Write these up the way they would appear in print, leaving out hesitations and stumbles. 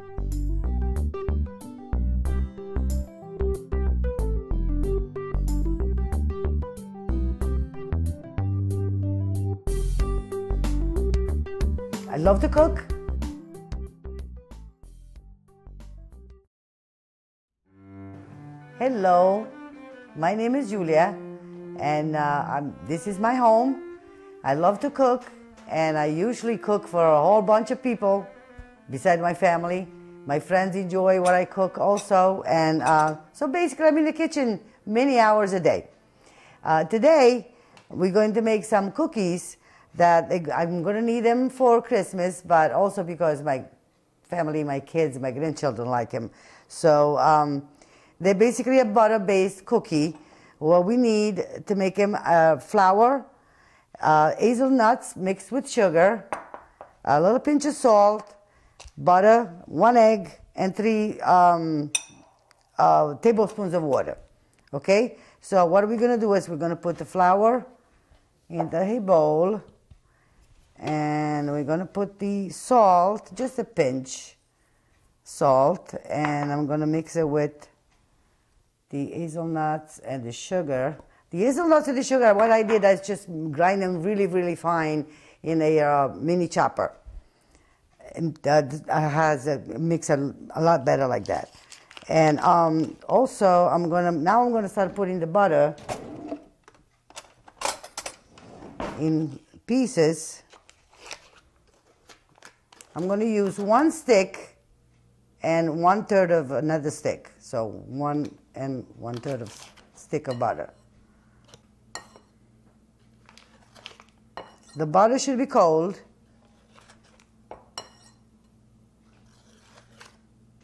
I love to cook. Hello, my name is Giulia, and this is my home. I love to cook, and I usually cook for a whole bunch of people besides my family. My friends enjoy what I cook also, and so basically I'm in the kitchen many hours a day. Today, we're going to make some cookies that I'm going to need them for Christmas, but also because my family, my kids, my grandchildren like them. So they're basically a butter-based cookie. What we need to make them flour, hazelnuts mixed with sugar, a little pinch of salt, butter, 1 egg, and 3 tablespoons of water. Okay? So what we're going to do is we're going to put the flour into a bowl, and we're going to put the salt, just a pinch salt, and I'm going to mix it with the hazelnuts and the sugar. The hazelnuts and the sugar, what I did is just grind them really, really fine in a mini chopper. And that has a mix a lot better like that. And also, I'm gonna start putting the butter in pieces. I'm going to use 1 stick and 1/3 of another stick. So 1 and 1/3 of stick of butter. The butter should be cold.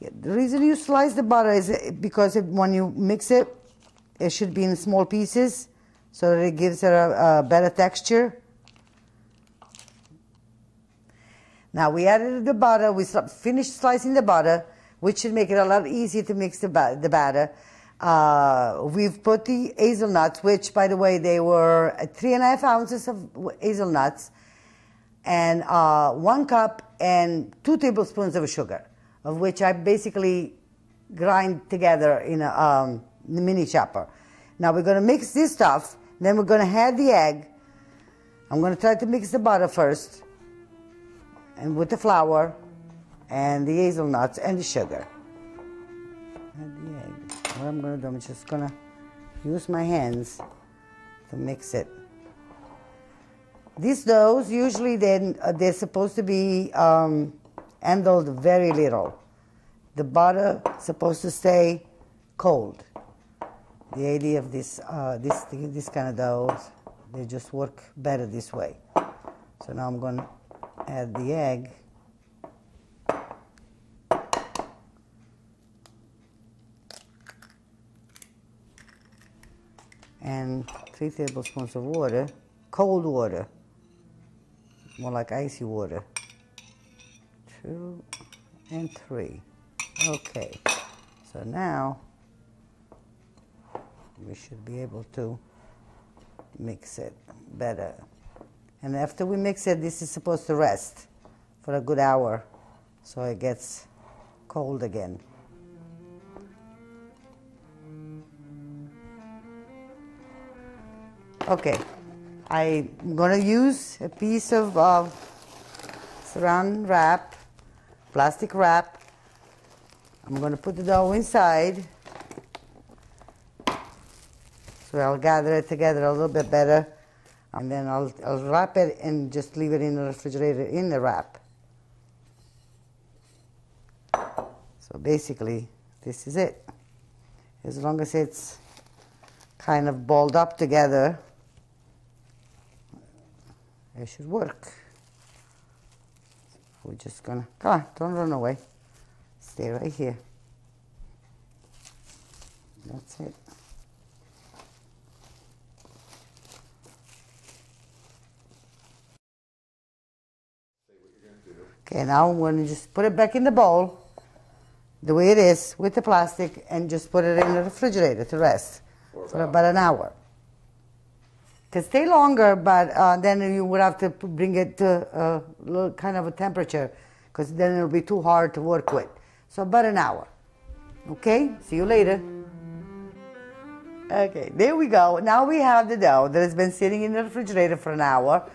The reason you slice the butter is because when you mix it, it should be in small pieces so that it gives it a better texture. Now we added the butter, we finished slicing the butter, which should make it a lot easier to mix the batter. We've put the hazelnuts, which by the way, they were 3.5 ounces of hazelnuts, and 1 cup and 2 tablespoons of sugar, of which I basically grind together in a mini chopper. Now we're going to mix this stuff, then we're going to add the egg. I'm going to try to mix the butter first, and with the flour and the hazelnuts and the sugar. Add the egg. What I'm going to do, I'm just going to use my hands to mix it. These doughs, usually they're supposed to be handled very little. The butter is supposed to stay cold. The idea of this kind of doughs, they just work better this way. So now I'm going to add the egg. And 3 tablespoons of water, cold water, more like icy water. 2 and 3. Okay, so now we should be able to mix it better. And after we mix it, this is supposed to rest for a good hour so it gets cold again. Okay, I'm going to use a piece of saran wrap, plastic wrap. I'm going to put the dough inside, so I'll gather it together a little bit better, and then I'll wrap it and just leave it in the refrigerator in the wrap. So basically, this is it. As long as it's kind of balled up together, it should work. We're just gonna, come on, don't run away. Stay right here. That's it. Okay, now I'm going to just put it back in the bowl, the way it is, with the plastic, and just put it in the refrigerator to rest for about an hour. It can stay longer, but then you would have to bring it to a little kind of a temperature, because then it'll be too hard to work with. So about an hour. Okay, see you later. Okay, there we go. Now we have the dough that has been sitting in the refrigerator for an hour.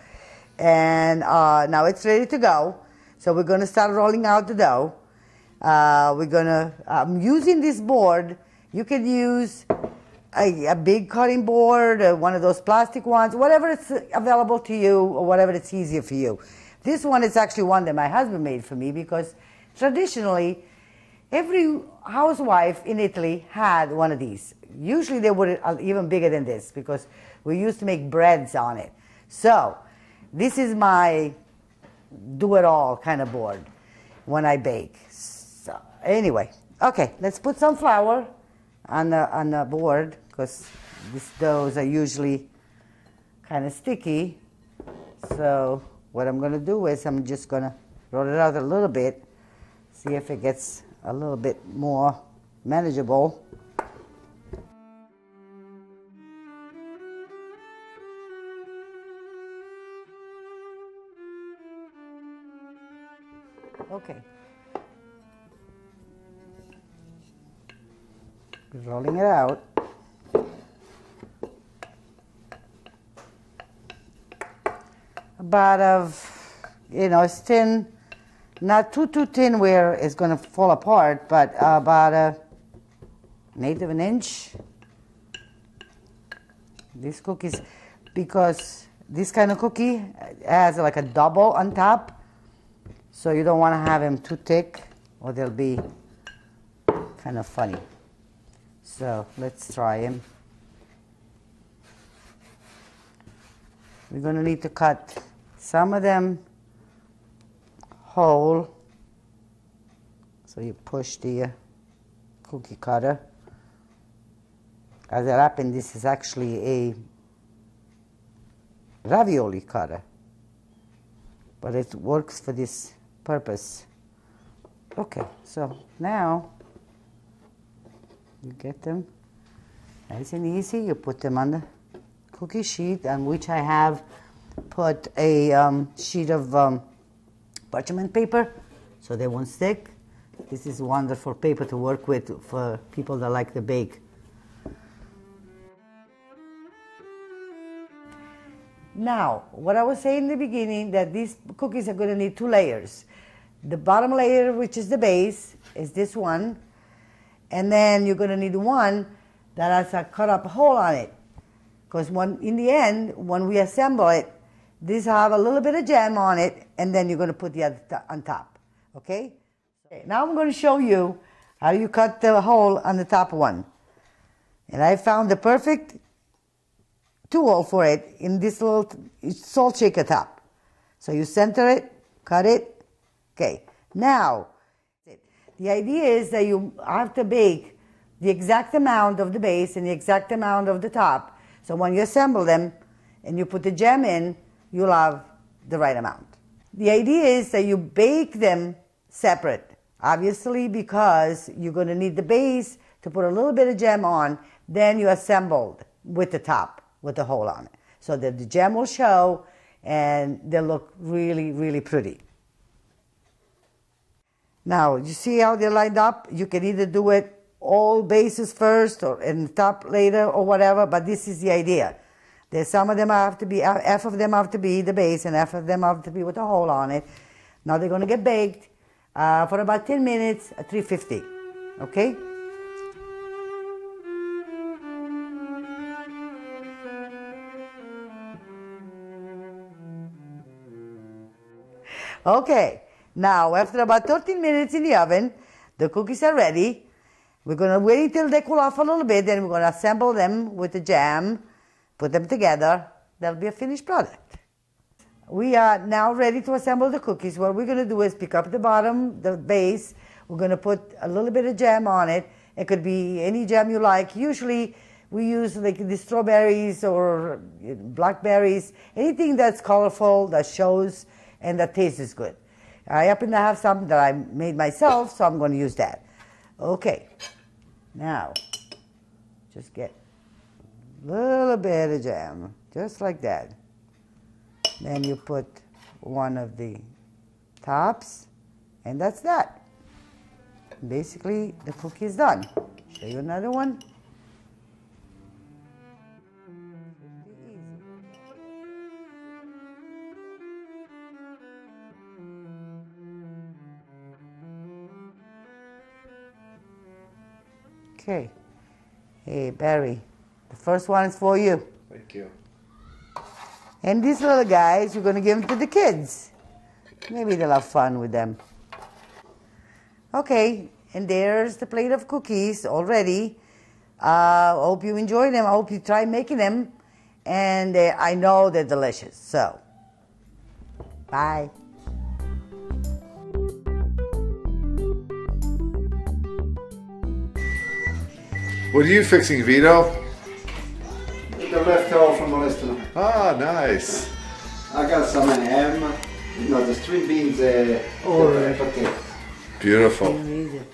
And now it's ready to go. So we're going to start rolling out the dough. I'm using this board. You can use a big cutting board, one of those plastic ones, whatever it's available to you or whatever it's easier for you. This one is actually one that my husband made for me because traditionally every housewife in Italy had one of these. Usually they were even bigger than this because we used to make breads on it. So this is my do-it-all kind of board when I bake. So anyway, okay, let's put some flour on the board because these doughs are usually kind of sticky. So what I'm going to do is I'm just going to roll it out a little bit, see if it gets a little bit more manageable. Okay. Rolling it out. About it's thin, not too thin where it's going to fall apart, but about an eighth of an inch. These cookies, because this kind of cookie has like a double on top, so you don't want to have them too thick or they'll be kind of funny. So let's try them. We're going to need to cut some of them whole. So you push the cookie cutter. As it happened, this is actually a ravioli cutter, but it works for this purpose. Okay, so now you get them nice and easy. You put them on the cookie sheet on which I have put a sheet of parchment paper so they won't stick. This is wonderful paper to work with for people that like to bake. Now, what I was saying in the beginning, that these cookies are going to need 2 layers. The bottom layer, which is the base, is this one. And then you're going to need one that has a cut up hole on it. Because in the end, when we assemble it, this have a little bit of jam on it, and then you're going to put the other on top. Okay? Now I'm going to show you how you cut the hole on the top one. And I found the perfect tool for it in this little salt shaker top. So you center it, cut it. Okay. Now, the idea is that you have to bake the exact amount of the base and the exact amount of the top. So when you assemble them and you put the jam in, you'll have the right amount. The idea is that you bake them separate, obviously, because you're going to need the base to put a little bit of jam on, then you assembled with the top, with the hole on it, so that the jam will show and they'll look really, really pretty. Now, you see how they're lined up? You can either do it all bases first or in the top later or whatever, but this is the idea. There's some of them have to be, half of them have to be the base and half of them have to be with a hole on it. Now they're going to get baked for about 10 minutes at 350, okay? Okay, now after about 13 minutes in the oven, the cookies are ready. We're going to wait until they cool off a little bit, then we're going to assemble them with the jam, put them together. That'll be a finished product. We are now ready to assemble the cookies. What we're going to do is pick up the bottom, the base. We're going to put a little bit of jam on it. It could be any jam you like. Usually we use like the strawberries or blackberries, anything that's colorful, that shows, and that tastes good. I happen to have some that I made myself, so I'm going to use that. Okay, now just get a little bit of jam, just like that. Then you put one of the tops, and that's that. Basically, the cookie is done. Show you another one. Okay. Hey, Barry, the first one is for you. Thank you. And these little guys, you're going to give them to the kids. Maybe they'll have fun with them. Okay, and there's the plate of cookies already. I hope you enjoy them. I hope you try making them. And I know they're delicious. So, bye. What are you fixing, Vito? The leftover from the restaurant. Ah, nice. I got some ham, the string beans, or potato. Beautiful. Amazing.